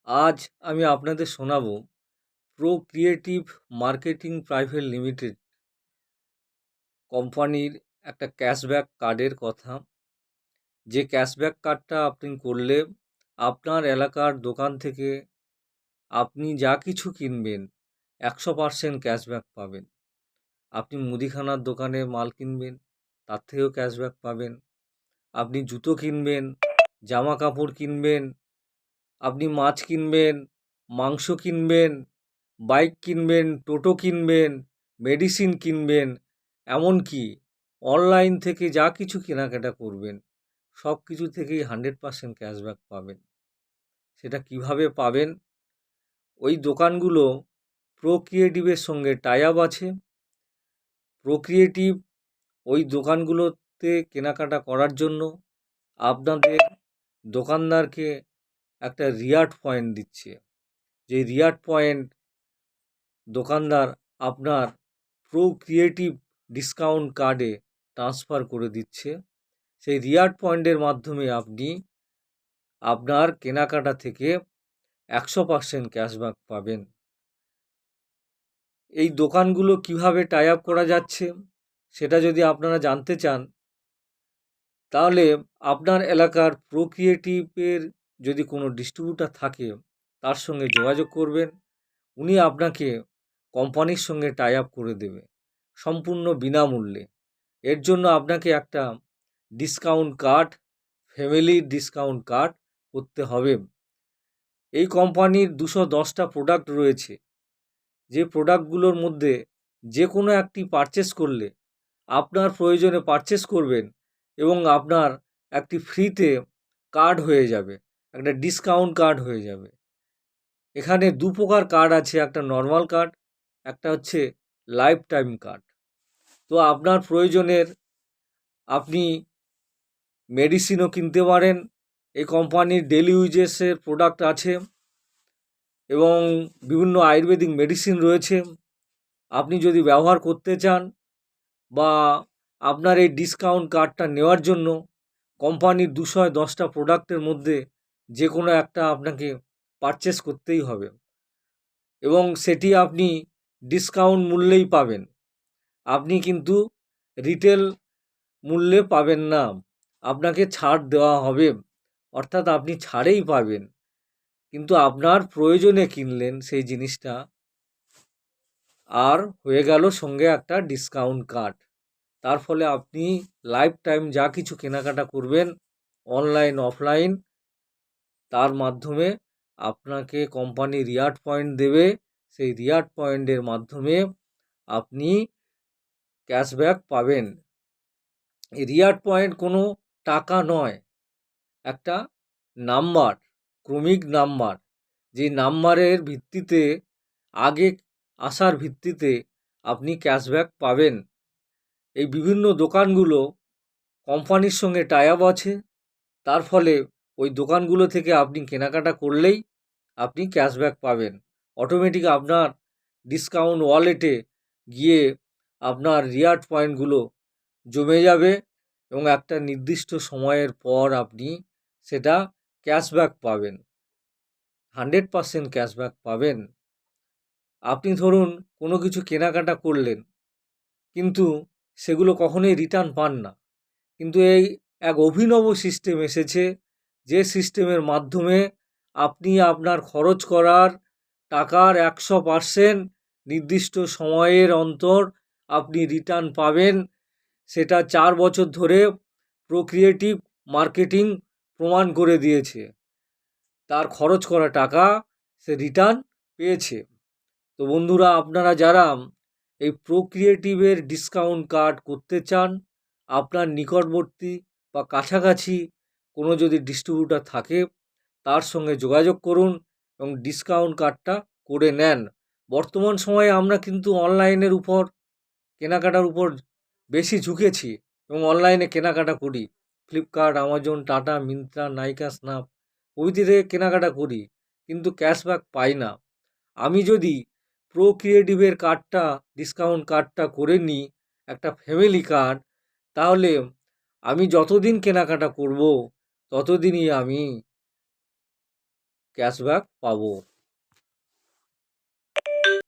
আজ আমি আপনাদের শোনাবো pro creative marketing private limited কোম্পানির একটা ক্যাশব্যাক কার্ডের কথা। যে ক্যাশব্যাক কার্ডটা আপনি করলে আপনার এলাকার দোকান থেকে আপনি যা কিছু কিনবেন 100% ক্যাশব্যাক পাবেন। আপনি মুদিখানার দোকানে মাল কিনবেন, তার থেকেও ক্যাশব্যাক পাবেন। আপনি জুতো কিনবেন, জামা কাপড় কিনবেন, আপনি মাছ কিনবেন, মাংস কিনবেন, বাইক কিনবেন, টোটো কিনবেন, মেডিসিন কিনবেন, এমনকি অনলাইন থেকে যা কিছু কেনাকাটা করবেন সব কিছু থেকেই 100% ক্যাশব্যাক পাবেন। সেটা কিভাবে পাবেন? ওই দোকানগুলো প্রো ক্রিয়েটিভের সঙ্গে টাই আপ আছে। প্রো ক্রিয়েটিভ ওই দোকানগুলোতে কেনাকাটা করার জন্য আপনাদের দোকানদারকে একটা রিওয়ার্ড পয়েন্ট দিচ্ছে। যে রিওয়ার্ড পয়েন্ট দোকানদার আপনার প্রো ক্রিয়েটিভ ডিসকাউন্ট কার্ডে ট্রান্সফার করে দিচ্ছে। সেই রিওয়ার্ড পয়েন্টের মাধ্যমে আপনি আপনার কেনাকাটা থেকে 100% ক্যাশব্যাক পাবেন। এই দোকানগুলো কিভাবে টাই আপ করা যাচ্ছে সেটা যদি আপনারা জানতে চান, তাহলে আপনার এলাকার প্রো ক্রিয়েটিভের যদি কোনো ডিস্ট্রিবিউটার থাকে তার সঙ্গে যোগাযোগ করবেন। উনি আপনাকে কোম্পানির সঙ্গে টাই আপ করে দেবে সম্পূর্ণ বিনামূল্যে। এর জন্য আপনাকে একটা discount card, family discount card করতে হবে। এই কোম্পানির 210টা প্রোডাক্ট রয়েছে। যে প্রোডাক্টগুলোর মধ্যে যে কোনো একটি পারচেস করলে আপনার প্রয়োজনে পারচেস করবেন এবং আপনার একটি ফ্রিতে কার্ড হয়ে যাবে, একটা ডিসকাউন্ট কার্ড হয়ে যাবে। এখানে দু প্রকার কার্ড আছে, একটা নর্মাল কার্ড, একটা হচ্ছে লাইফ টাইম কার্ড। তো আপনার প্রয়োজনের আপনি মেডিসিনও কিনতে পারেন। এই কোম্পানির ডেলি ইউজেসের প্রোডাক্ট আছে এবং বিভিন্ন আয়ুর্বেদিক মেডিসিন রয়েছে। আপনি যদি ব্যবহার করতে চান বা আপনার এই ডিসকাউন্ট কার্ডটা নেওয়ার জন্য কোম্পানির 210টা প্রোডাক্টের মধ্যে যে কোনো একটা আপনাকে পারচেস করতেই হবে এবং সেটি আপনি ডিসকাউন্ট মূল্যেই পাবেন। আপনি কিন্তু রিটেল মূল্যে পাবেন না, আপনাকে ছাড় দেওয়া হবে, অর্থাৎ আপনি ছাড়েই পাবেন। কিন্তু আপনার প্রয়োজনে কিনলেন সেই জিনিসটা, আর হয়ে গেল সঙ্গে একটা ডিসকাউন্ট কার্ড। তার ফলে আপনি লাইফ টাইম যা কিছু কেনাকাটা করবেন অনলাইন অফলাইন, তার মাধ্যমে আপনাকে কোম্পানি রিওয়ার্ড পয়েন্ট দেবে। সেই রিওয়ার্ড পয়েন্টের মাধ্যমে আপনি ক্যাশব্যাক পাবেন। এই রিওয়ার্ড পয়েন্ট কোনো টাকা নয়, একটা নাম্বার, ক্রমিক নাম্বার। যে নাম্বারের ভিত্তিতে আগে আসার ভিত্তিতে আপনি ক্যাশব্যাক পাবেন। এই বিভিন্ন দোকানগুলো কোম্পানির সঙ্গে টাই আপ আছে, তার ফলে ওই দোকানগুলো থেকে আপনি কেনাকাটা করলেই আপনি ক্যাশব্যাক পাবেন। অটোমেটিক আপনার ডিসকাউন্ট ওয়ালেটে গিয়ে আপনার রিওয়ার্ড পয়েন্টগুলো জমে যাবে এবং একটা নির্দিষ্ট সময়ের পর আপনি সেটা ক্যাশব্যাক পাবেন, 100% ক্যাশব্যাক পাবেন। আপনি ধরুন কোনো কিছু কেনাকাটা করলেন, কিন্তু সেগুলো কখনোই রিটার্ন পান না। কিন্তু এই এক অভিনব সিস্টেম এসেছে, যে সিস্টেমের মাধ্যমে আপনি আপনার খরচ করার টাকার 100% নির্দিষ্ট সময়ের অন্তর আপনি রিটার্ন পাবেন। সেটা 4 বছর ধরে প্রো ক্রিয়েটিভ মার্কেটিং প্রমাণ করে দিয়েছে। তার খরচ করা টাকা সে রিটার্ন পেয়েছে। তো বন্ধুরা, আপনারা যারা এই প্রো ক্রিয়েটিভের ডিসকাউন্ট কার্ড করতে চান, আপনার নিকটবর্তী বা কাছাকাছি কোনো যদি ডিস্ট্রিবিউটার থাকে তার সঙ্গে যোগাযোগ করুন এবং ডিসকাউন্ট কার্ডটা করে নেন। বর্তমান সময়ে আমরা কিন্তু অনলাইনের উপর কেনাকাটার উপর বেশি ঝুঁকেছি এবং অনলাইনে কেনাকাটা করি। ফ্লিপকার্ট, আমাজন, টাটা, মিন্ত্রা, নাইকা, স্ন্যাপ প্রভৃতি থেকে কেনাকাটা করি, কিন্তু ক্যাশব্যাক পাই না। আমি যদি প্রো ক্রিয়েটিভের কার্ডটা, ডিসকাউন্ট কার্ডটা করে নিই, একটা ফ্যামিলি কার্ড, তাহলে আমি যতদিন কেনাকাটা করব ততদিনই আমি ক্যাশব্যাক পাবো।